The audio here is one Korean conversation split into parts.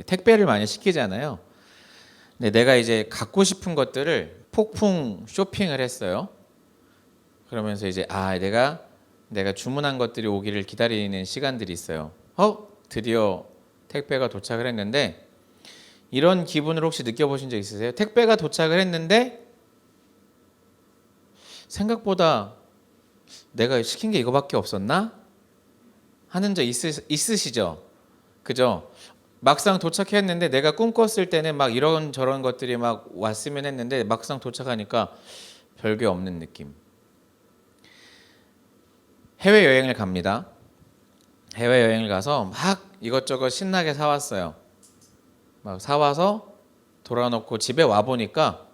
택배를 많이 시키잖아요. 근데 내가 이제 갖고 싶은 것들을 폭풍 쇼핑을 했어요. 그러면서 이제 내가 주문한 것들이 오기를 기다리는 시간들이 있어요. 드디어 택배가 도착을 했는데, 이런 기분을 혹시 느껴보신 적 있으세요? 택배가 도착을 했는데 생각보다 내가 시킨 게 이거밖에 없었나? 하는 적 있으시죠? 그죠? 막상 도착했는데 내가 꿈꿨을 때는 막 이런 저런 것들이 막 왔으면 했는데 막상 도착하니까 별게 없는 느낌. 해외여행을 갑니다. 해외여행을 가서 막 이것저것 신나게 사왔어요. 막 사와서 돌아놓고 집에 와보니까,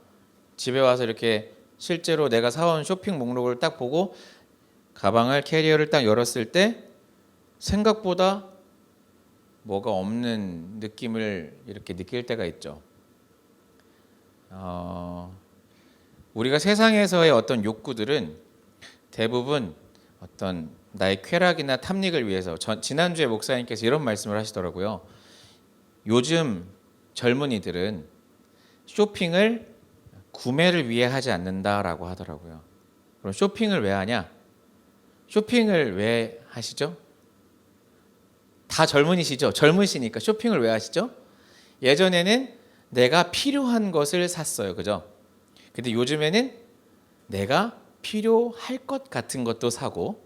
집에 와서 이렇게 실제로 내가 사온 쇼핑 목록을 딱 보고 가방을, 캐리어를 딱 열었을 때 생각보다 뭐가 없는 느낌을 이렇게 느낄 때가 있죠. 우리가 세상에서의 어떤 욕구들은 대부분 어떤 나의 쾌락이나 탐닉을 위해서, 지난주에 목사님께서 이런 말씀을 하시더라고요. 요즘 젊은이들은 쇼핑을 구매를 위해 하지 않는다라고 하더라고요. 그럼 쇼핑을 왜 하냐? 쇼핑을 왜 하시죠? 다 젊은이시죠? 젊으시니까 쇼핑을 왜 하시죠? 예전에는 내가 필요한 것을 샀어요. 그죠? 근데 요즘에는 내가 필요할 것 같은 것도 사고,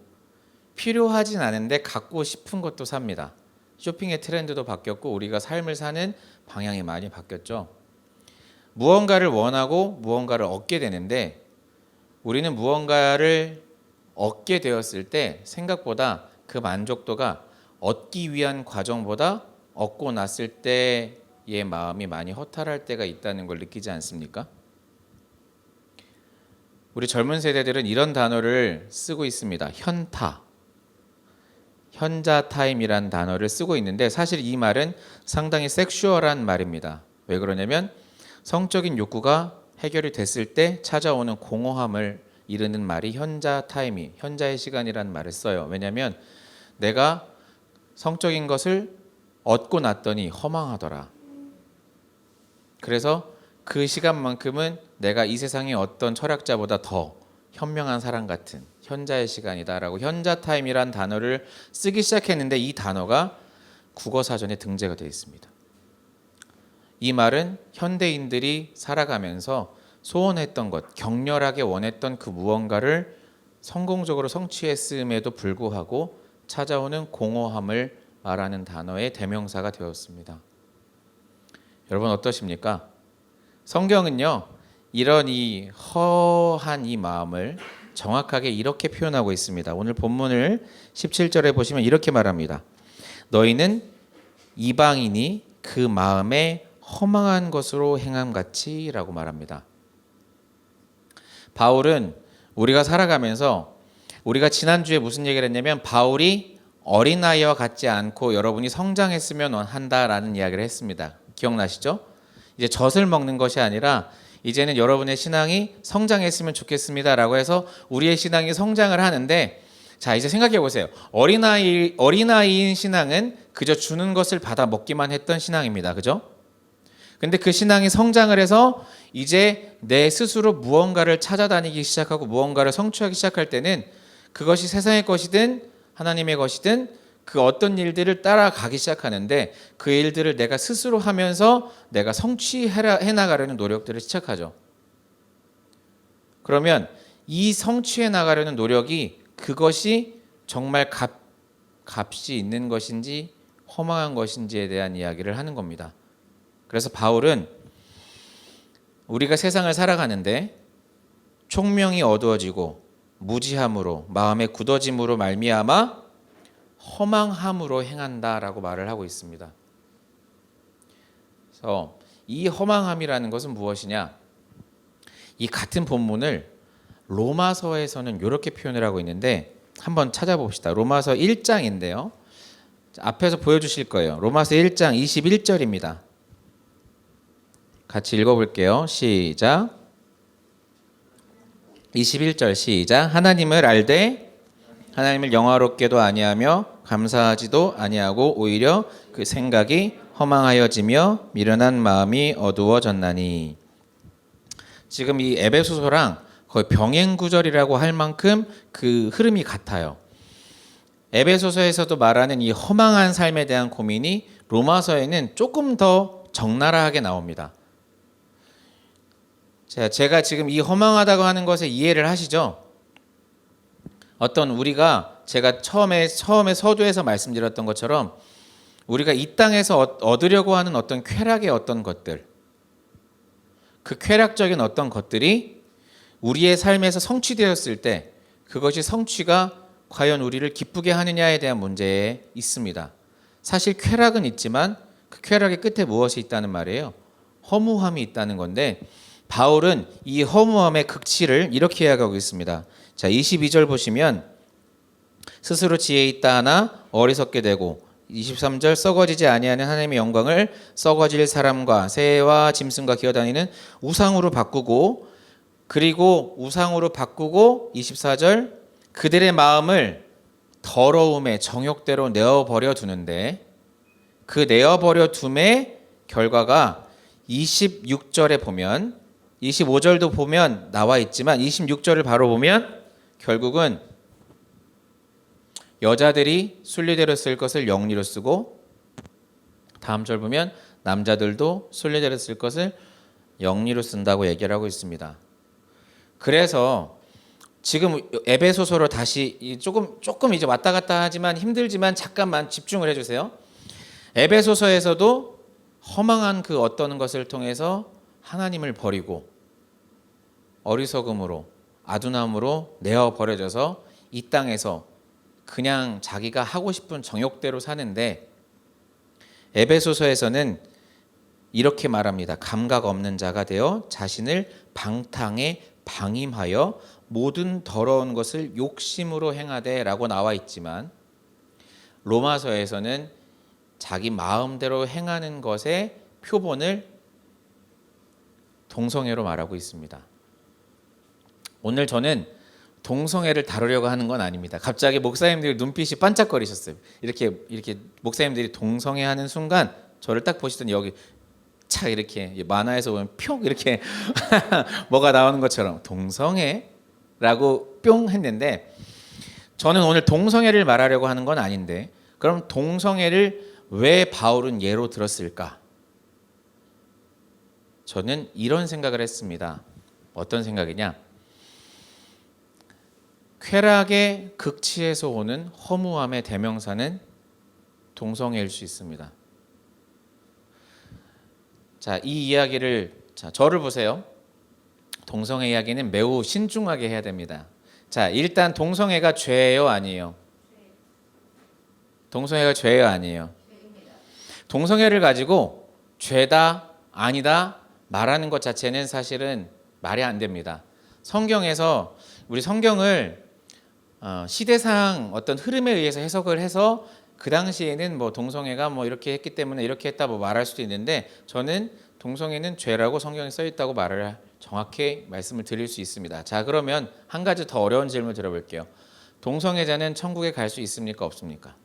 필요하진 않은데 갖고 싶은 것도 삽니다. 쇼핑의 트렌드도 바뀌었고 우리가 삶을 사는 방향이 많이 바뀌었죠. 무언가를 원하고 무언가를 얻게 되는데, 우리는 무언가를 얻게 되었을 때 생각보다 그 만족도가 얻기 위한 과정보다 얻고 났을 때의 마음이 많이 허탈할 때가 있다는 걸 느끼지 않습니까? 우리 젊은 세대들은 이런 단어를 쓰고 있습니다. 현자 타임이란 단어를 쓰고 있는데, 사실 이 말은 상당히 섹슈얼한 말입니다. 왜 그러냐면 성적인 욕구가 해결이 됐을 때 찾아오는 공허함을 이르는 말이 현자 타임이, 현자의 시간이라는 말을 써요. 왜냐하면 내가 성적인 것을 얻고 났더니 허망하더라. 그래서 그 시간만큼은 내가 이 세상의 어떤 철학자보다 더 현명한 사람 같은 현자의 시간이다라고 현자 타임이란 단어를 쓰기 시작했는데, 이 단어가 국어사전에 등재가 되어 있습니다. 이 말은 현대인들이 살아가면서 소원했던 것, 격렬하게 원했던 그 무언가를 성공적으로 성취했음에도 불구하고 찾아오는 공허함을 말하는 단어의 대명사가 되었습니다. 여러분 어떠십니까? 성경은요, 이런 이 허한 이 마음을 정확하게 이렇게 표현하고 있습니다. 오늘 본문을 17절에 보시면 이렇게 말합니다. 너희는 이방인이 그 마음에 허망한 것으로 행함같이 라고 말합니다. 바울은 우리가 살아가면서, 우리가 지난주에 무슨 얘기를 했냐면 바울이 어린아이와 같지 않고 여러분이 성장했으면 한다라는 이야기를 했습니다. 기억나시죠? 이제 젖을 먹는 것이 아니라 이제는 여러분의 신앙이 성장했으면 좋겠습니다라고 해서 우리의 신앙이 성장을 하는데, 자 이제 생각해 보세요. 어린아이인 신앙은 그저 주는 것을 받아 먹기만 했던 신앙입니다. 그죠? 근데 그 신앙이 성장을 해서 이제 내 스스로 무언가를 찾아다니기 시작하고 무언가를 성취하기 시작할 때는 그것이 세상의 것이든 하나님의 것이든 그 어떤 일들을 따라가기 시작하는데, 그 일들을 내가 스스로 하면서 내가 성취해 나가려는 노력들을 시작하죠. 그러면 이 성취해 나가려는 노력이 그것이 정말 값이 있는 것인지 허망한 것인지에 대한 이야기를 하는 겁니다. 그래서 바울은 우리가 세상을 살아가는데 총명이 어두워지고 무지함으로, 마음의 굳어짐으로 말미암아 허망함으로 행한다라고 말을 하고 있습니다. 그래서 이 허망함이라는 것은 무엇이냐? 이 같은 본문을 로마서에서는 이렇게 표현을 하고 있는데 한번 찾아봅시다. 로마서 1장인데요. 앞에서 보여주실 거예요. 로마서 1장 21절입니다. 같이 읽어볼게요. 시작. 21절 시작. 하나님을 알되 하나님을 영화롭게도 아니하며 감사하지도 아니하고 오히려 그 생각이 허망하여지며 미련한 마음이 어두워졌나니. 지금 이 에베소서랑 거의 병행 구절이라고 할 만큼 그 흐름이 같아요. 에베소서에서도 말하는 이 허망한 삶에 대한 고민이 로마서에는 조금 더 적나라하게 나옵니다. 제가 지금 이 허망하다고 하는 것에 이해를 하시죠? 어떤 우리가 제가 처음에 서두에서 말씀드렸던 것처럼 우리가 이 땅에서 얻으려고 하는 어떤 쾌락의 어떤 것들, 그 쾌락적인 어떤 것들이 우리의 삶에서 성취되었을 때 그것이 성취가 과연 우리를 기쁘게 하느냐에 대한 문제에 있습니다. 사실 쾌락은 있지만 그 쾌락의 끝에 무엇이 있다는 말이에요? 허무함이 있다는 건데, 바울은 이 허무함의 극치를 이렇게 이야기하고 있습니다. 자, 22절 보시면 스스로 지혜 있다 하나 어리석게 되고, 23절 썩어지지 아니하는 하나님의 영광을 썩어질 사람과 새와 짐승과 기어다니는 우상으로 바꾸고, 그리고 우상으로 바꾸고 24절 그들의 마음을 더러움의 정욕대로 내어버려 두는데, 그 내어버려 둠의 결과가 26절에 보면, 25절도 보면 나와 있지만 26절을 바로 보면 결국은 여자들이 순리대로 쓸 것을 영리로 쓰고, 다음 절 보면 남자들도 순리대로 쓸 것을 영리로 쓴다고 얘기를 하고 있습니다. 그래서 지금 에베소서로 다시 조금 이제 왔다 갔다 하지만 힘들지만 잠깐만 집중을 해주세요. 에베소서에서도 허망한 그 어떤 것을 통해서 하나님을 버리고 어리석음으로 아둔함으로 내어 버려져서 이 땅에서 그냥 자기가 하고 싶은 정욕대로 사는데, 에베소서에서는 이렇게 말합니다. 감각 없는 자가 되어 자신을 방탕에 방임하여 모든 더러운 것을 욕심으로 행하되 라고 나와 있지만, 로마서에서는 자기 마음대로 행하는 것의 표본을 동성애로 말하고 있습니다. 오늘 저는 동성애를 다루려고 하는 건 아닙니다. 갑자기 목사님들이 눈빛이 반짝거리셨어요. 이렇게 목사님들이 동성애 하는 순간 저를 딱 보시더니 여기 착 이렇게 만화에서 보면 뿅 이렇게 뭐가 나오는 것처럼 동성애라고 뿅 했는데, 저는 오늘 동성애를 말하려고 하는 건 아닌데, 그럼 동성애를 왜 바울은 예로 들었을까? 저는 이런 생각을 했습니다. 어떤 생각이냐? 쾌락의 극치에서 오는 허무함의 대명사는 동성애일 수 있습니다. 자, 이 이야기를, 저를 보세요. 동성애 이야기는 매우 신중하게 해야 됩니다. 자, 일단 동성애가 죄예요, 아니에요? 동성애가 죄예요, 아니에요? 동성애를 가지고 죄다, 아니다 말하는 것 자체는 사실은 말이 안 됩니다. 성경에서 우리 성경을 시대상 어떤 흐름에 의해서 해석을 해서 그 당시에는 뭐 동성애가 뭐 이렇게 했기 때문에 이렇게 했다 뭐 말할 수도 있는데, 저는 동성애는 죄라고 성경에 써 있다고 말을 정확히 말씀을 드릴 수 있습니다. 자, 그러면 한 가지 더 어려운 질문 들어볼게요. 동성애자는 천국에 갈 수 있습니까, 없습니까?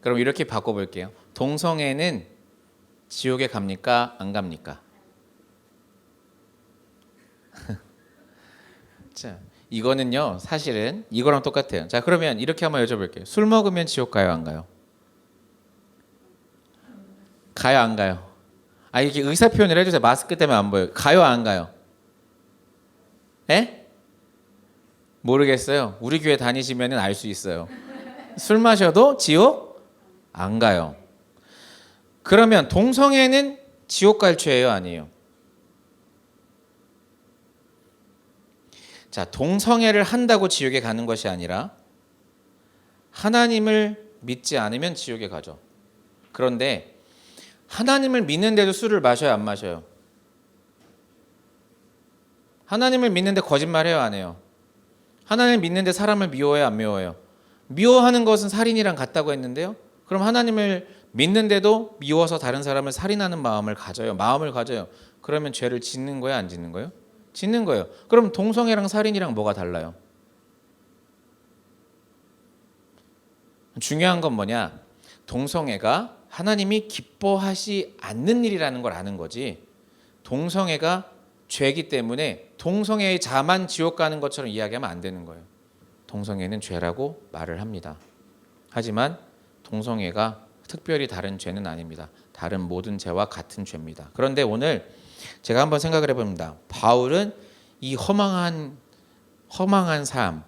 그럼 이렇게 바꿔볼게요. 동성애는 지옥에 갑니까, 안 갑니까? 자, 이거는요 사실은 이거랑 똑같아요. 자, 그러면 이렇게 한번 여쭤볼게요. 술 먹으면 지옥 가요, 안 가요? 가요, 안 가요? 이렇게 의사 표현을 해주세요. 마스크 때문에 안 보여요. 가요, 안 가요? 에? 모르겠어요. 우리 교회 다니시면 알 수 있어요. 술 마셔도 지옥 안 가요. 그러면 동성애는 지옥 갈 죄예요, 아니에요? 자, 동성애를 한다고 지옥에 가는 것이 아니라 하나님을 믿지 않으면 지옥에 가죠. 그런데 하나님을 믿는데도 술을 마셔요, 안 마셔요? 하나님을 믿는데 거짓말해요, 안 해요? 하나님을 믿는데 사람을 미워해요, 안 미워해요? 미워하는 것은 살인이랑 같다고 했는데요. 그럼 하나님을 믿는데도 미워서 다른 사람을 살인하는 마음을 가져요. 그러면 죄를 짓는 거예요, 안 짓는 거예요? 짓는 거예요. 그럼 동성애랑 살인이랑 뭐가 달라요? 중요한 건 뭐냐? 동성애가 하나님이 기뻐하지 않는 일이라는 걸 아는 거지. 동성애가 죄이기 때문에 동성애의 자만 지옥 가는 것처럼 이야기하면 안 되는 거예요. 동성애는 죄라고 말을 합니다. 하지만 동성애가 특별히 다른 죄는 아닙니다. 다른 모든 죄와 같은 죄입니다. 그런데 오늘 제가 한번 생각을 해봅니다. 바울은 이 허망한 삶,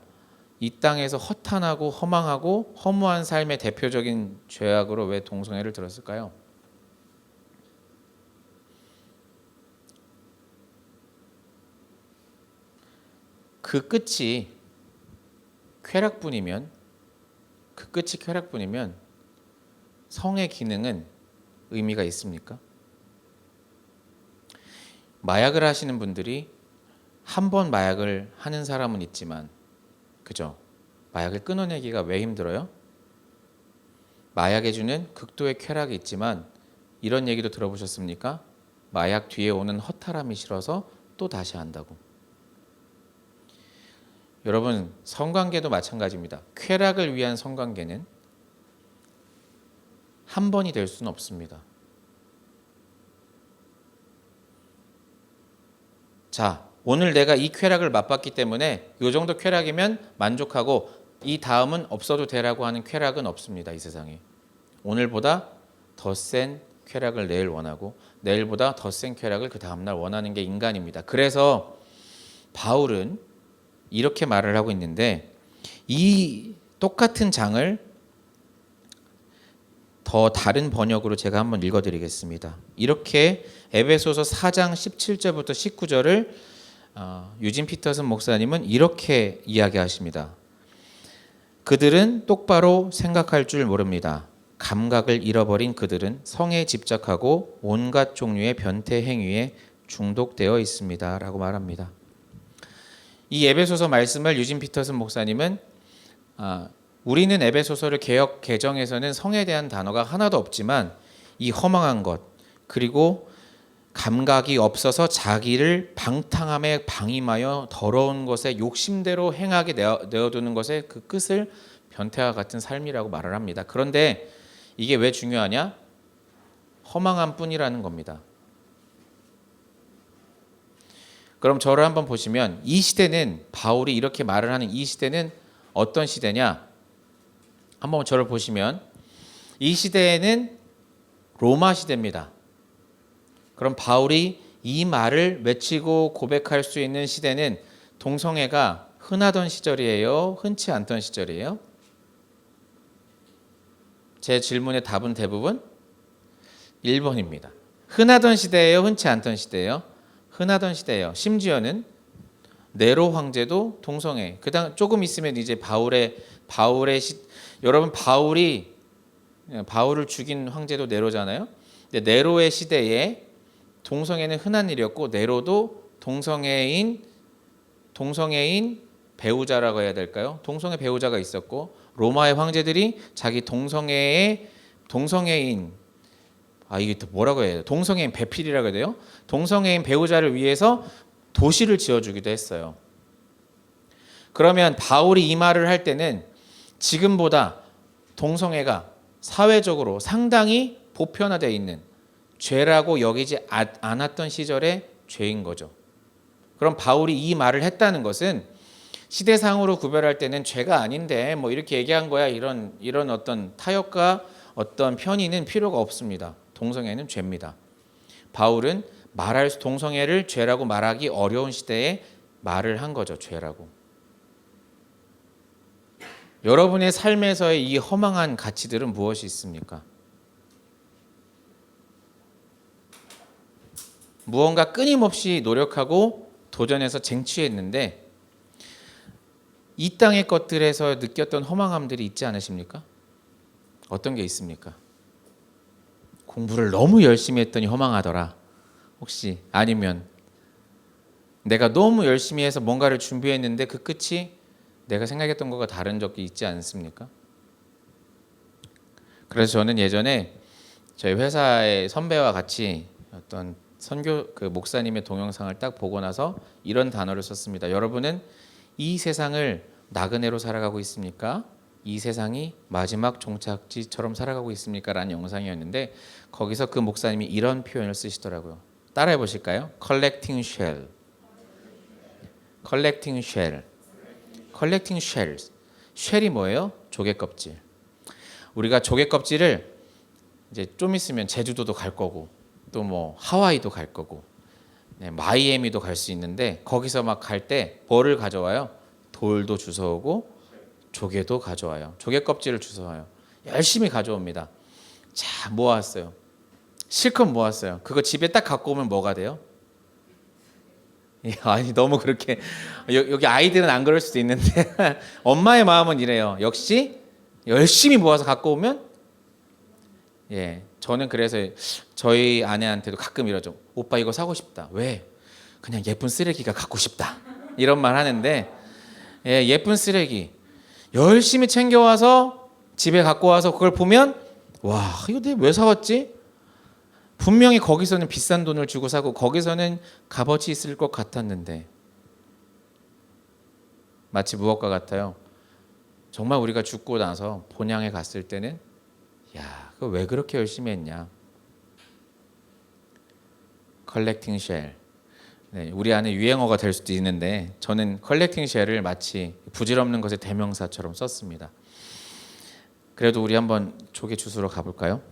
이 땅에서 허탄하고 허망하고 허무한 삶의 대표적인 죄악으로 왜 동성애를 들었을까요? 그 끝이 쾌락뿐이면 성의 기능은 의미가 있습니까? 마약을 하시는 분들이 한 번 마약을 하는 사람은 있지만, 그죠? 마약을 끊어내기가 왜 힘들어요? 마약에 주는 극도의 쾌락이 있지만 이런 얘기도 들어보셨습니까? 마약 뒤에 오는 허탈함이 싫어서 또 다시 한다고. 여러분, 성관계도 마찬가지입니다. 쾌락을 위한 성관계는 한 번이 될 수는 없습니다. 자, 오늘 내가 이 쾌락을 맛봤기 때문에 이 정도 쾌락이면 만족하고 이 다음은 없어도 되라고 하는 쾌락은 없습니다. 이 세상에. 오늘보다 더 센 쾌락을 내일 원하고 내일보다 더 센 쾌락을 그 다음날 원하는 게 인간입니다. 그래서 바울은 이렇게 말을 하고 있는데, 이 똑같은 장을 더 다른 번역으로 제가 한번 읽어드리겠습니다. 이렇게 에베소서 4장 17절부터 19절을 유진 피터슨 목사님은 이렇게 이야기하십니다. 그들은 똑바로 생각할 줄 모릅니다. 감각을 잃어버린 그들은 성에 집착하고 온갖 종류의 변태 행위에 중독되어 있습니다. 라고 말합니다. 이 에베소서 말씀을 유진 피터슨 목사님은 우리는 에베소서를 개역 개정에서는 성에 대한 단어가 하나도 없지만 이 허망한 것, 그리고 감각이 없어서 자기를 방탕함에 방임하여 더러운 것에 욕심대로 행하게 내어두는 것의 그 끝을 변태와 같은 삶이라고 말을 합니다. 그런데 이게 왜 중요하냐? 허망한 뿐이라는 겁니다. 그럼 저를 한번 보시면 이 시대는, 바울이 이렇게 말을 하는 이 시대는 어떤 시대냐? 한번 저를 보시면 이 시대에는 로마 시대입니다. 그럼 바울이 이 말을 외치고 고백할 수 있는 시대는 동성애가 흔하던 시절이에요? 흔치 않던 시절이에요? 제 질문의 답은 대부분 1번입니다. 흔하던 시대예요? 흔치 않던 시대예요? 흔하던 시대예요. 심지어는 네로 황제도 동성애. 그다음 조금 있으면 이제 여러분 바울을 죽인 황제도 네로잖아요. 근데 네로의 시대에 동성애는 흔한 일이었고 네로도 동성애인 배우자라고 해야 될까요? 동성애 배우자가 있었고 로마의 황제들이 자기 동성애인 이게 또 뭐라고 해야 돼요? 동성애인 배필이라고 해야 돼요? 동성애인 배우자를 위해서 도시를 지어주기도 했어요. 그러면 바울이 이 말을 할 때는 지금보다 동성애가 사회적으로 상당히 보편화되어 있는 죄라고 여기지 않았던 시절의 죄인 거죠. 그럼 바울이 이 말을 했다는 것은 시대상으로 구별할 때는 죄가 아닌데 뭐 이렇게 얘기한 거야, 이런 어떤 타협과 어떤 편의는 필요가 없습니다. 동성애는 죄입니다. 바울은 동성애를 죄라고 말하기 어려운 시대에 말을 한 거죠. 죄라고. 여러분의 삶에서의 이 허망한 가치들은 무엇이 있습니까? 무언가 끊임없이 노력하고 도전해서 쟁취했는데 이 땅의 것들에서 느꼈던 허망함들이 있지 않으십니까? 어떤 게 있습니까? 공부를 너무 열심히 했더니 허망하더라. 혹시 아니면 내가 너무 열심히 해서 뭔가를 준비했는데 그 끝이 내가 생각했던 것과 다른 적이 있지 않습니까? 그래서 저는 예전에 저희 회사의 선배와 같이 어떤 그 목사님의 동영상을 딱 보고 나서 이런 단어를 썼습니다. 여러분은 이 세상을 나그네로 살아가고 있습니까? 이 세상이 마지막 종착지처럼 살아가고 있습니까? 라는 영상이었는데 거기서 그 목사님이 이런 표현을 쓰시더라고요. 따라해 보실까요? collecting shell. collecting shell. collecting shells. 쉘이 뭐예요? 조개 껍질. 우리가 조개 껍질을 이제 좀 있으면 제주도도 갈 거고 또 뭐 하와이도 갈 거고 네, 마이애미도 갈 수 있는데 거기서 막 갈 때 뭐를 가져와요? 돌도 주워오고 조개도 가져와요. 조개 껍질을 주워와요. 열심히 가져옵니다. 자, 모았어요. 실컷 모았어요. 그거 집에 딱 갖고 오면 뭐가 돼요? 아니 너무 그렇게 여기 아이들은 안 그럴 수도 있는데 엄마의 마음은 이래요. 역시 열심히 모아서 갖고 오면 저는 그래서 저희 아내한테도 가끔 이러죠. 오빠 이거 사고 싶다. 왜? 그냥 예쁜 쓰레기가 갖고 싶다. 이런 말 하는데 예쁜 쓰레기 열심히 챙겨와서 집에 갖고 와서 그걸 보면 와 이거 내가 왜 사왔지? 분명히 거기서는 비싼 돈을 주고 사고 거기서는 값어치 있을 것 같았는데 마치 무엇과 같아요? 정말 우리가 죽고 나서 본향에 갔을 때는 야, 그거 왜 그렇게 열심히 했냐? 컬렉팅 쉘. 네, 우리 안에 유행어가 될 수도 있는데 저는 컬렉팅 쉘을 마치 부질없는 것의 대명사처럼 썼습니다. 그래도 우리 한번 조개 주스러 가볼까요?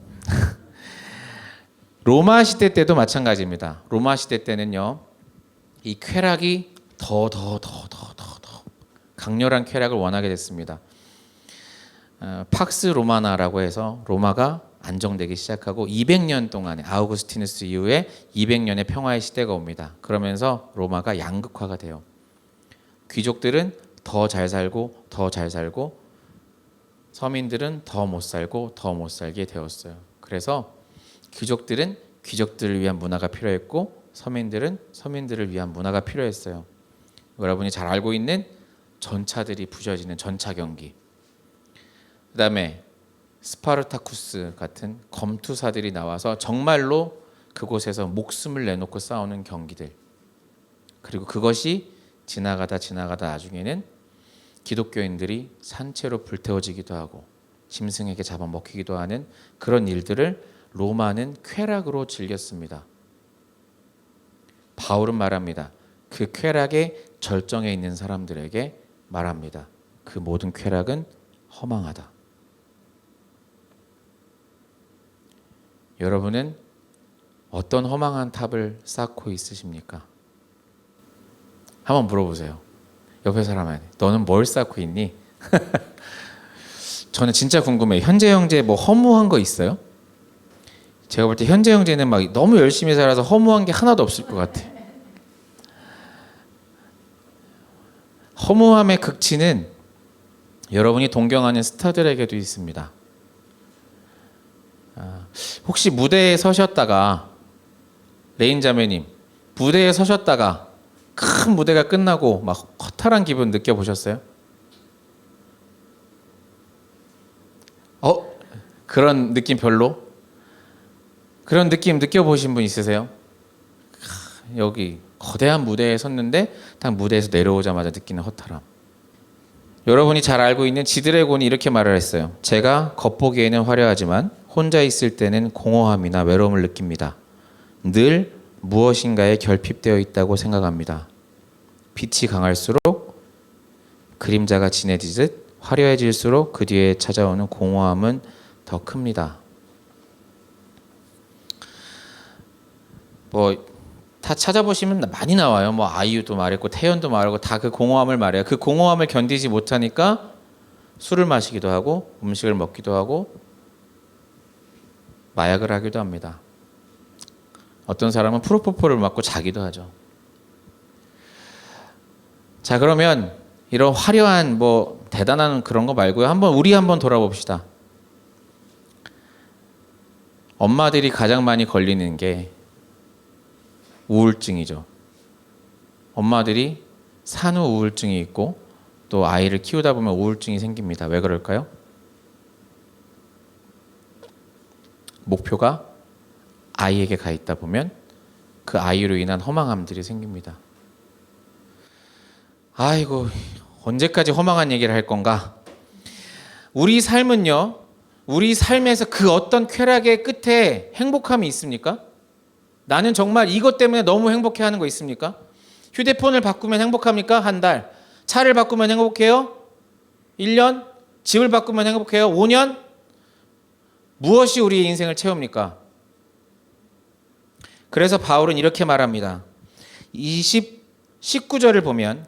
로마 시대 때도 마찬가지입니다. 로마 시대 때는요, 이 쾌락이 더 강렬한 쾌락을 원하게 됐습니다. 팍스 로마나라고 해서 로마가 안정되기 시작하고 200년 동안의 아우구스티누스 이후에 200년의 평화의 시대가 옵니다. 그러면서 로마가 양극화가 돼요. 귀족들은 더 잘 살고 더 잘 살고 서민들은 더 못 살고 더 못 살게 되었어요. 그래서 귀족들은 귀족들을 위한 문화가 필요했고 서민들은 서민들을 위한 문화가 필요했어요. 여러분이 잘 알고 있는 전차들이 부셔지는 전차 경기, 그 다음에 스파르타쿠스 같은 검투사들이 나와서 정말로 그곳에서 목숨을 내놓고 싸우는 경기들, 그리고 그것이 지나가다 나중에는 기독교인들이 산채로 불태워지기도 하고 짐승에게 잡아먹히기도 하는 그런 일들을 로마는 쾌락으로 즐겼습니다. 바울은 말합니다. 그 쾌락의 절정에 있는 사람들에게 말합니다. 그 모든 쾌락은 허망하다. 여러분은 어떤 허망한 탑을 쌓고 있으십니까? 한번 물어보세요. 옆에 사람한테 너는 뭘 쌓고 있니? 저는 진짜 궁금해요. 현재 형제 뭐 허무한 거 있어요? 제가 볼 때 현재 형제는 막 너무 열심히 살아서 허무한 게 하나도 없을 것 같아. 허무함의 극치는 여러분이 동경하는 스타들에게도 있습니다. 혹시 무대에 서셨다가 레인 자매님 무대에 서셨다가 큰 무대가 끝나고 막 허탈한 기분 느껴보셨어요? 그런 느낌 별로? 그런 느낌 느껴보신 분 있으세요? 여기 거대한 무대에 섰는데 딱 무대에서 내려오자마자 느끼는 허탈함. 여러분이 잘 알고 있는 지드래곤이 이렇게 말을 했어요. 제가 겉보기에는 화려하지만 혼자 있을 때는 공허함이나 외로움을 느낍니다. 늘 무엇인가에 결핍되어 있다고 생각합니다. 빛이 강할수록 그림자가 진해지듯 화려해질수록 그 뒤에 찾아오는 공허함은 더 큽니다. 뭐 다 찾아보시면 많이 나와요. 뭐 아이유도 말했고 태연도 말하고 다 그 공허함을 말해요. 그 공허함을 견디지 못하니까 술을 마시기도 하고 음식을 먹기도 하고 마약을 하기도 합니다. 어떤 사람은 프로포폴을 맞고 자기도 하죠. 자, 그러면 이런 화려한 뭐 대단한 그런 거 말고요. 우리 한번 돌아봅시다. 엄마들이 가장 많이 걸리는 게 우울증이죠. 엄마들이 산후 우울증이 있고 또 아이를 키우다 보면 우울증이 생깁니다. 왜 그럴까요? 목표가 아이에게 가 있다 보면 그 아이로 인한 허망함들이 생깁니다. 아이고, 언제까지 허망한 얘기를 할 건가? 우리 삶은요, 우리 삶에서 그 어떤 쾌락의 끝에 행복함이 있습니까? 나는 정말 이것 때문에 너무 행복해하는 거 있습니까? 휴대폰을 바꾸면 행복합니까? 한 달. 차를 바꾸면 행복해요? 1년? 집을 바꾸면 행복해요? 5년? 무엇이 우리의 인생을 채웁니까? 그래서 바울은 이렇게 말합니다. 19절을 보면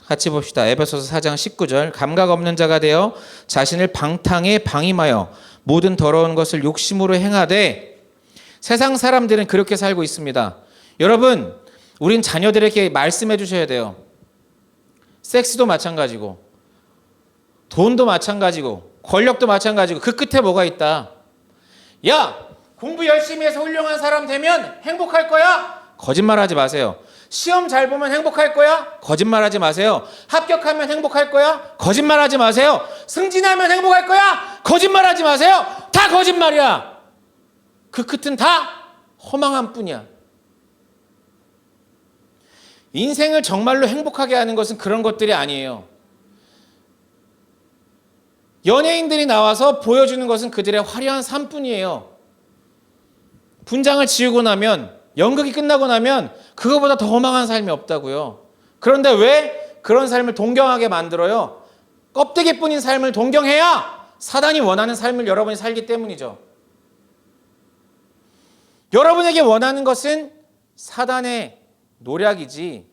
같이 봅시다. 에베소서 4장 19절. 감각 없는 자가 되어 자신을 방탕에 방임하여 모든 더러운 것을 욕심으로 행하되. 세상 사람들은 그렇게 살고 있습니다. 여러분, 우린 자녀들에게 말씀해 주셔야 돼요. 섹스도 마찬가지고, 돈도 마찬가지고, 권력도 마찬가지고, 그 끝에 뭐가 있다. 야, 공부 열심히 해서 훌륭한 사람 되면 행복할 거야? 거짓말하지 마세요. 시험 잘 보면 행복할 거야? 거짓말하지 마세요. 합격하면 행복할 거야? 거짓말하지 마세요. 승진하면 행복할 거야? 거짓말하지 마세요. 다 거짓말이야. 그 끝은 다 허망한 뿐이야. 인생을 정말로 행복하게 하는 것은 그런 것들이 아니에요. 연예인들이 나와서 보여주는 것은 그들의 화려한 삶뿐이에요. 분장을 지우고 나면, 연극이 끝나고 나면 그거보다 더 허망한 삶이 없다고요. 그런데 왜 그런 삶을 동경하게 만들어요? 껍데기뿐인 삶을 동경해야 사단이 원하는 삶을 여러분이 살기 때문이죠. 여러분에게 원하는 것은 사단의 노략이지,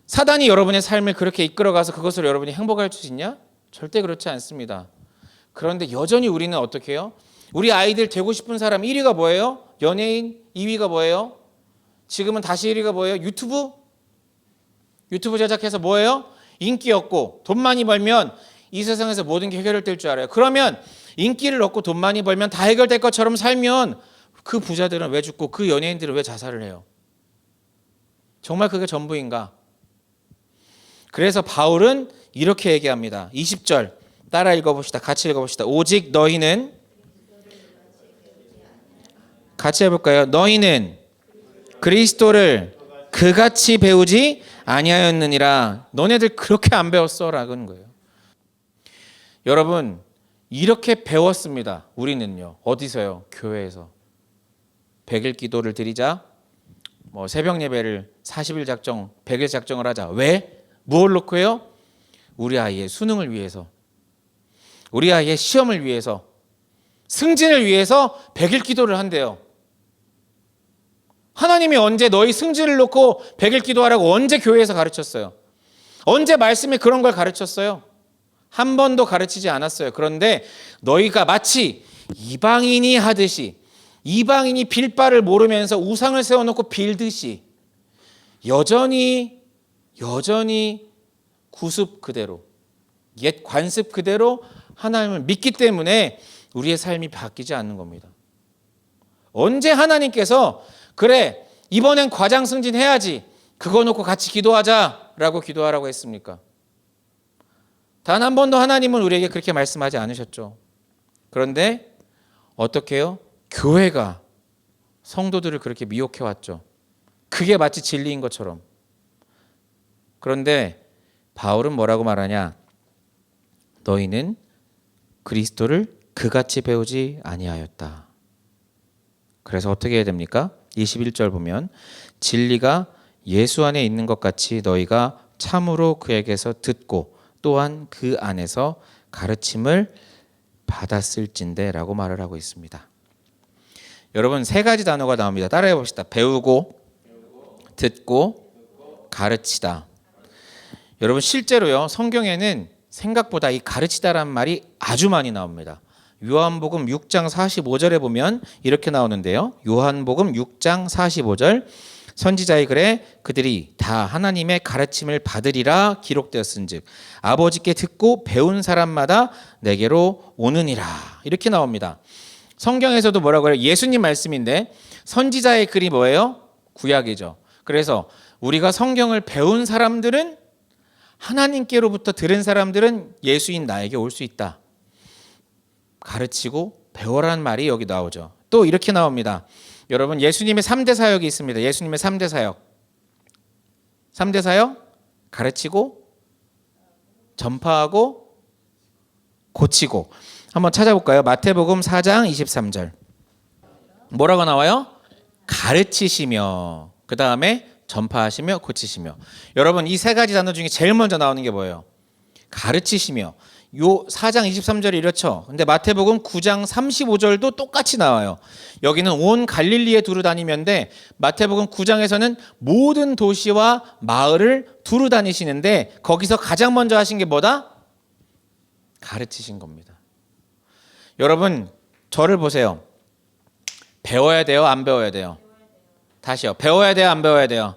사단이 여러분의 삶을 그렇게 이끌어가서 그것으로 여러분이 행복할 수 있냐? 절대 그렇지 않습니다. 그런데 여전히 우리는 어떻게 해요? 우리 아이들 되고 싶은 사람 1위가 뭐예요? 연예인. 2위가 뭐예요? 지금은 다시 1위가 뭐예요? 유튜브 제작해서 뭐예요? 인기 얻고 돈 많이 벌면 이 세상에서 모든 게 해결될 줄 알아요. 그러면 인기를 얻고 돈 많이 벌면 다 해결될 것처럼 살면 그 부자들은 왜 죽고 그 연예인들은 왜 자살을 해요? 정말 그게 전부인가? 그래서 바울은 이렇게 얘기합니다. 20절 따라 읽어봅시다. 같이 읽어봅시다. 오직 너희는, 같이 해볼까요? 너희는 그리스도를 그같이 배우지 아니하였느니라. 너네들 그렇게 안 배웠어라는 거예요. 여러분, 이렇게 배웠습니다. 우리는요. 어디서요? 교회에서. 100일 기도를 드리자. 새벽 예배를 40일 작정, 100일 작정을 하자. 왜? 무엇을 놓고요? 우리 아이의 수능을 위해서, 우리 아이의 시험을 위해서, 승진을 위해서 100일 기도를 한대요. 하나님이 언제 너희 승진을 놓고 100일 기도하라고 언제 교회에서 가르쳤어요? 언제 말씀에 그런 걸 가르쳤어요? 한 번도 가르치지 않았어요. 그런데 너희가 마치 이방인이 하듯이, 이방인이 빌 바를 모르면서 우상을 세워놓고 빌듯이 여전히 구습 그대로, 옛 관습 그대로 하나님을 믿기 때문에 우리의 삶이 바뀌지 않는 겁니다. 언제 하나님께서 그래 이번엔 과장 승진해야지, 그거 놓고 같이 기도하자라고 기도하라고 했습니까? 단 한 번도 하나님은 우리에게 그렇게 말씀하지 않으셨죠. 그런데 어떻게 해요? 교회가 성도들을 그렇게 미혹해왔죠. 그게 마치 진리인 것처럼. 그런데 바울은 뭐라고 말하냐? 너희는 그리스도를 그같이 배우지 아니하였다. 그래서 어떻게 해야 됩니까? 21절 보면 진리가 예수 안에 있는 것 같이 너희가 참으로 그에게서 듣고 또한 그 안에서 가르침을 받았을진데 라고 말을 하고 있습니다. 여러분, 세 가지 단어가 나옵니다. 따라해 봅시다. 배우고, 듣고, 가르치다. 여러분, 실제로요, 성경에는 생각보다 이 가르치다라는 말이 아주 많이 나옵니다. 요한복음 6장 45절에 보면 이렇게 나오는데요. 요한복음 6장 45절, 선지자의 글에 그들이 다 하나님의 가르침을 받으리라 기록되었은즉 아버지께 듣고 배운 사람마다 내게로 오느니라. 이렇게 나옵니다. 성경에서도 뭐라고 해요? 예수님 말씀인데 선지자의 글이 뭐예요? 구약이죠. 그래서 우리가 성경을 배운 사람들은, 하나님께로부터 들은 사람들은 예수인 나에게 올 수 있다. 가르치고 배워라는 말이 여기 나오죠. 또 이렇게 나옵니다. 여러분, 예수님의 3대 사역이 있습니다. 예수님의 3대 사역. 3대 사역? 가르치고, 전파하고, 고치고. 한번 찾아볼까요? 마태복음 4장 23절. 뭐라고 나와요? 가르치시며, 그 다음에 전파하시며 고치시며. 여러분, 이 세 가지 단어 중에 제일 먼저 나오는 게 뭐예요? 가르치시며. 요 4장 23절이 이렇죠. 근데 마태복음 9장 35절도 똑같이 나와요. 여기는 온 갈릴리에 두루 다니면데 마태복음 9장에서는 모든 도시와 마을을 두루 다니시는데 거기서 가장 먼저 하신 게 뭐다? 가르치신 겁니다. 여러분, 저를 보세요. 배워야 돼요? 안 배워야 돼요? 다시요. 배워야 돼요? 안 배워야 돼요?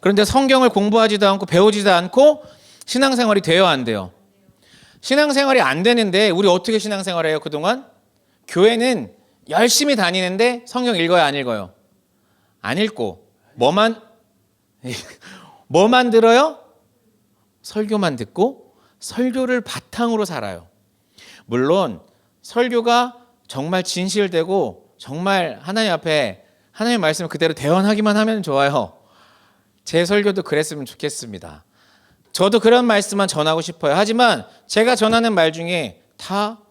그런데 성경을 공부하지도 않고 배우지도 않고 신앙생활이 돼요? 안 돼요? 신앙생활이 안 되는데 우리 어떻게 신앙생활해요? 그동안 교회는 열심히 다니는데 성경 읽어요? 안 읽어요? 안 읽고 뭐만 들어요? 설교만 듣고 설교를 바탕으로 살아요. 물론 설교가 정말 진실되고 정말 하나님 앞에 하나님의 말씀을 그대로 대언하기만 하면 좋아요. 제 설교도 그랬으면 좋겠습니다. 저도 그런 말씀만 전하고 싶어요. 하지만 제가 전하는 말 중에 다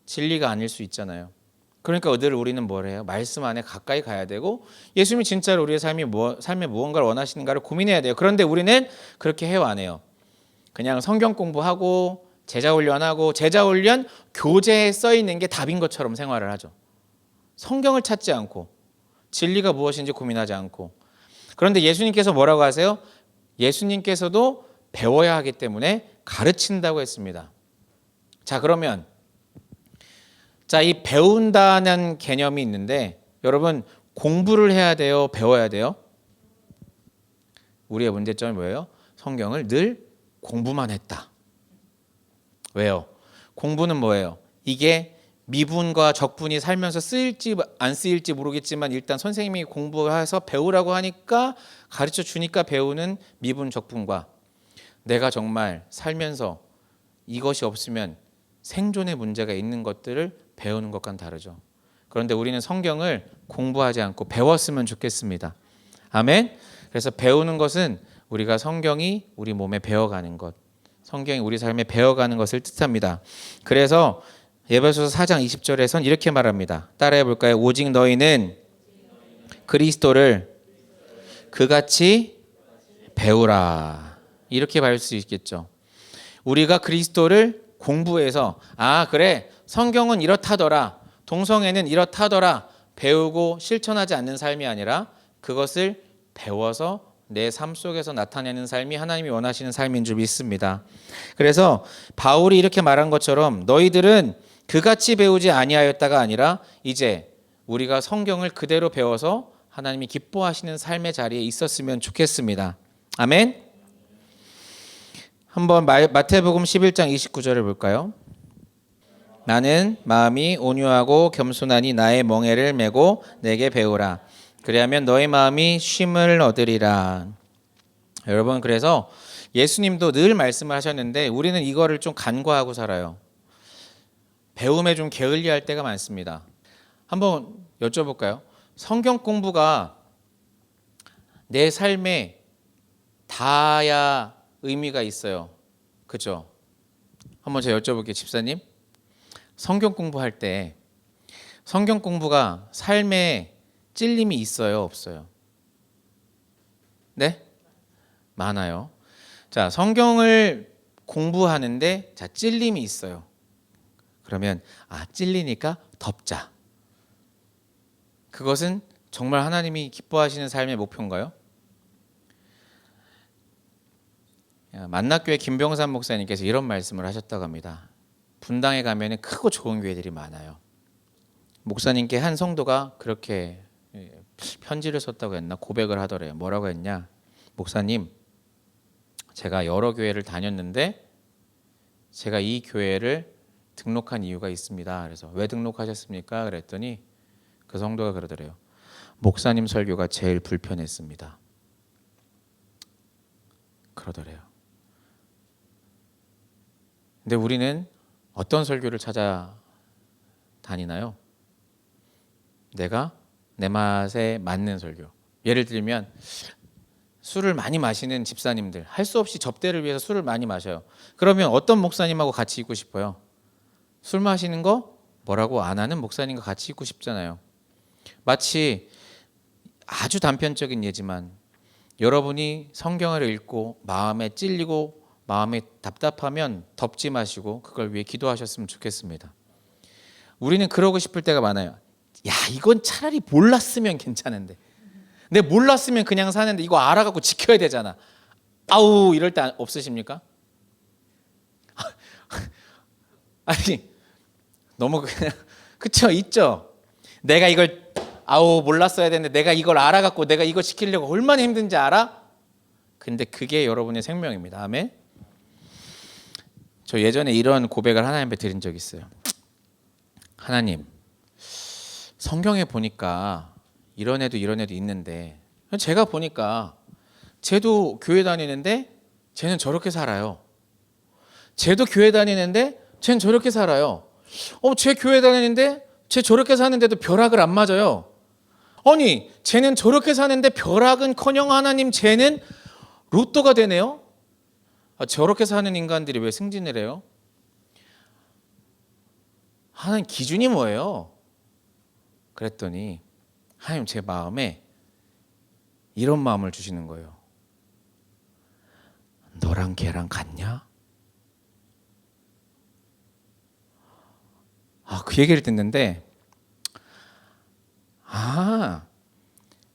진리가 아닐 수 있잖아요. 그러니까 늘 우리는 뭘 해요? 말씀 안에 가까이 가야 되고 예수님이 진짜로 우리의 삶에 무언가를 원하시는가를 고민해야 돼요. 그런데 우리는 그렇게 해요, 안 해요? 그냥 성경 공부하고 제자훈련하고 제자훈련 교재에 써 있는 게 답인 것처럼 생활을 하죠. 성경을 찾지 않고 진리가 무엇인지 고민하지 않고. 그런데 예수님께서 뭐라고 하세요? 예수님께서도 배워야 하기 때문에 가르친다고 했습니다. 자, 그러면 이 배운다는 개념이 있는데 여러분, 공부를 해야 돼요? 배워야 돼요? 우리의 문제점이 뭐예요? 성경을 늘 공부만 했다. 왜요? 공부는 뭐예요? 이게 미분과 적분이 살면서 쓰일지 안 쓰일지 모르겠지만 일단 선생님이 공부해서 배우라고 하니까 가르쳐 주니까 배우는 미분 적분과 내가 정말 살면서 이것이 없으면 생존의 문제가 있는 것들을 배우는 것과는 다르죠. 그런데 우리는 성경을 공부하지 않고 배웠으면 좋겠습니다. 아멘. 그래서 배우는 것은 우리가 성경이 우리 몸에 배어가는 것, 성경이 우리 삶에 배어가는 것을 뜻합니다. 그래서 에베소서 4장 20절에선 이렇게 말합니다. 따라해 볼까요? 오직 너희는 그리스도를 그같이 배우라. 이렇게 말할 수 있겠죠. 우리가 그리스도를 공부해서 그래, 성경은 이렇다더라, 동성애는 이렇다더라 배우고 실천하지 않는 삶이 아니라 그것을 배워서 내 삶 속에서 나타내는 삶이 하나님이 원하시는 삶인 줄 믿습니다. 그래서 바울이 이렇게 말한 것처럼 너희들은 그같이 배우지 아니하였다가 아니라 이제 우리가 성경을 그대로 배워서 하나님이 기뻐하시는 삶의 자리에 있었으면 좋겠습니다. 아멘. 한번 마태복음 11장 29절을 볼까요? 나는 마음이 온유하고 겸손하니 나의 멍에를 메고 내게 배우라. 그리하면 너의 마음이 쉼을 얻으리라. 여러분, 그래서 예수님도 늘 말씀을 하셨는데 우리는 이거를 좀 간과하고 살아요. 배움에 좀 게을리할 때가 많습니다. 한번 여쭤볼까요? 성경 공부가 내 삶에 닿아야 의미가 있어요. 그죠? 한번 제가 여쭤볼게요, 집사님. 성경 공부할 때 성경 공부가 삶에 찔림이 있어요, 없어요? 네? 많아요. 자, 성경을 공부하는데 찔림이 있어요. 그러면 찔리니까 덮자. 그것은 정말 하나님이 기뻐하시는 삶의 목표인가요? 만락교회 김병삼 목사님께서 이런 말씀을 하셨다고 합니다. 분당에 가면 크고 좋은 교회들이 많아요. 목사님께 한 성도가 그렇게 편지를 썼다고 했나, 고백을 하더래요. 뭐라고 했냐? 목사님, 제가 여러 교회를 다녔는데 제가 이 교회를 등록한 이유가 있습니다. 그래서 왜 등록하셨습니까? 그랬더니 그 성도가 그러더래요. 목사님 설교가 제일 불편했습니다. 그러더래요. 근데 우리는 어떤 설교를 찾아 다니나요? 내가 내 맛에 맞는 설교. 예를 들면 술을 많이 마시는 집사님들, 할 수 없이 접대를 위해서 술을 많이 마셔요. 그러면 어떤 목사님하고 같이 있고 싶어요? 술 마시는 거 뭐라고 안 하는 목사님과 같이 있고 싶잖아요. 마치 아주 단편적인 예지만 여러분이 성경을 읽고 마음에 찔리고 마음에 답답하면 덮지 마시고 그걸 위해 기도하셨으면 좋겠습니다. 우리는 그러고 싶을 때가 많아요. 야, 이건 차라리 몰랐으면 괜찮은데. 근데 몰랐으면 그냥 사는데 이거 알아갖고 지켜야 되잖아. 아우, 이럴 때 없으십니까? 아니, 너무 그냥 그쵸, 있죠. 내가 이걸 몰랐어야 되는데 내가 이걸 알아갖고 내가 이거 지키려고 얼마나 힘든지 알아? 근데 그게 여러분의 생명입니다. 아멘. 저 예전에 이런 고백을 하나님께 드린 적이 있어요. 하나님, 성경에 보니까 이런 애도 있는데 제가 보니까 쟤도 교회 다니는데 쟤는 저렇게 살아요. 쟤도 교회 다니는데 쟤는 저렇게 살아요. 쟤 교회 다니는데 쟤 저렇게 사는데도 벼락을 안 맞아요. 아니, 쟤는 저렇게 사는데 벼락은커녕 하나님 쟤는 로또가 되네요. 저렇게 사는 인간들이 왜 승진을 해요? 하나님 기준이 뭐예요? 그랬더니 하나님 제 마음에 이런 마음을 주시는 거예요. 너랑 걔랑 같냐? 그 얘기를 듣는데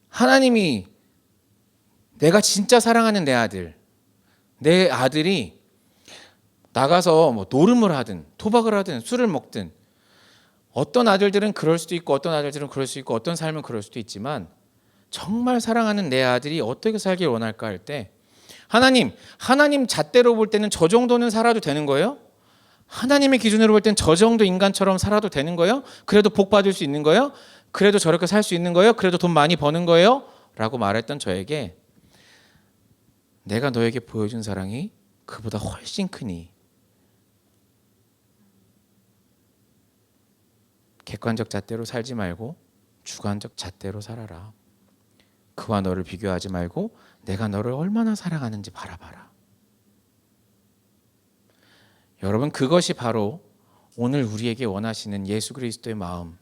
하나님이 내가 진짜 사랑하는 내 아들이 나가서 뭐 노름을 하든 토박을 하든 술을 먹든 어떤 아들들은 그럴 수도 있고 어떤 아들들은 그럴 수 있고 어떤 삶은 그럴 수도 있지만 정말 사랑하는 내 아들이 어떻게 살길 원할까 할 때 하나님 잣대로 볼 때는 저 정도는 살아도 되는 거예요? 하나님의 기준으로 볼 때는 저 정도 인간처럼 살아도 되는 거예요? 그래도 복 받을 수 있는 거예요? 그래도 저렇게 살 수 있는 거예요? 그래도 돈 많이 버는 거예요? 라고 말했던 저에게 내가 너에게 보여준 사랑이 그보다 훨씬 크니 객관적 잣대로 살지 말고 주관적 잣대로 살아라. 그와 너를 비교하지 말고 내가 너를 얼마나 사랑하는지 바라봐라. 여러분, 그것이 바로 오늘 우리에게 원하시는 예수 그리스도의 마음.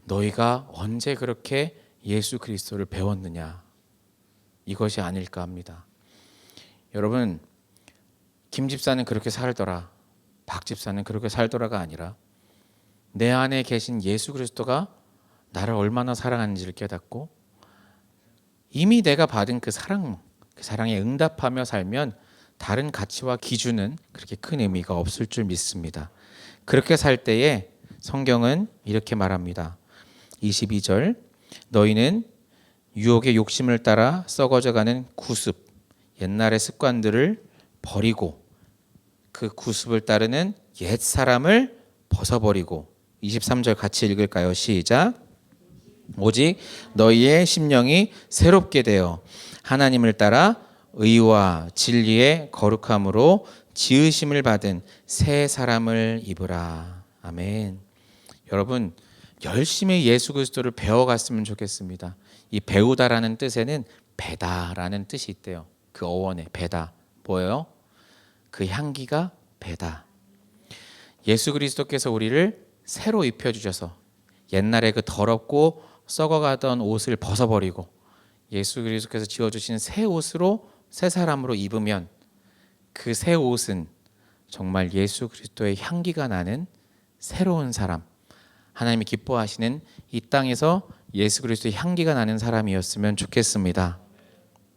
너희가 언제 그렇게 예수 그리스도를 배웠느냐, 이것이 아닐까 합니다. 여러분, 김 집사는 그렇게 살더라, 박 집사는 그렇게 살더라가 아니라 내 안에 계신 예수 그리스도가 나를 얼마나 사랑하는지를 깨닫고 이미 내가 받은 그 사랑에 응답하며 살면 다른 가치와 기준은 그렇게 큰 의미가 없을 줄 믿습니다. 그렇게 살 때에 성경은 이렇게 말합니다. 22절, 너희는 유혹의 욕심을 따라 썩어져가는 구습, 옛날의 습관들을 버리고 그 구습을 따르는 옛 사람을 벗어버리고. 23절 같이 읽을까요? 시작. 오직 너희의 심령이 새롭게 되어 하나님을 따라 의와 진리의 거룩함으로 지으심을 받은 새 사람을 입으라. 아멘. 여러분, 열심히 예수 그리스도를 배워갔으면 좋겠습니다. 이 배우다라는 뜻에는 배다라는 뜻이 있대요. 그 어원에 배다. 뭐예요? 그 향기가 배다. 예수 그리스도께서 우리를 새로 입혀주셔서 옛날에 그 더럽고 썩어가던 옷을 벗어버리고 예수 그리스도께서 지어주신 새 옷으로 새 사람으로 입으면 그 새 옷은 정말 예수 그리스도의 향기가 나는 새로운 사람, 하나님이 기뻐하시는 이 땅에서 예수 그리스도의 향기가 나는 사람이었으면 좋겠습니다.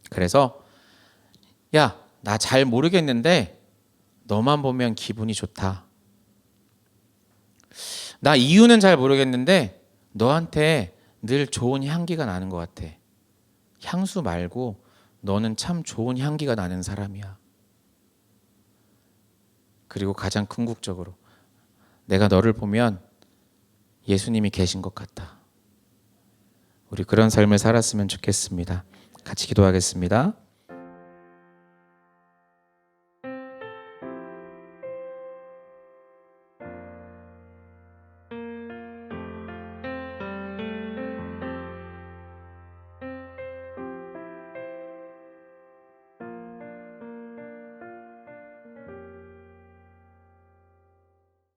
그래서 야, 나 잘 모르겠는데 너만 보면 기분이 좋다. 나 이유는 잘 모르겠는데 너한테 늘 좋은 향기가 나는 것 같아. 향수 말고 너는 참 좋은 향기가 나는 사람이야. 그리고 가장 궁극적으로 내가 너를 보면 예수님이 계신 것 같아. 우리 그런 삶을 살았으면 좋겠습니다. 같이 기도하겠습니다.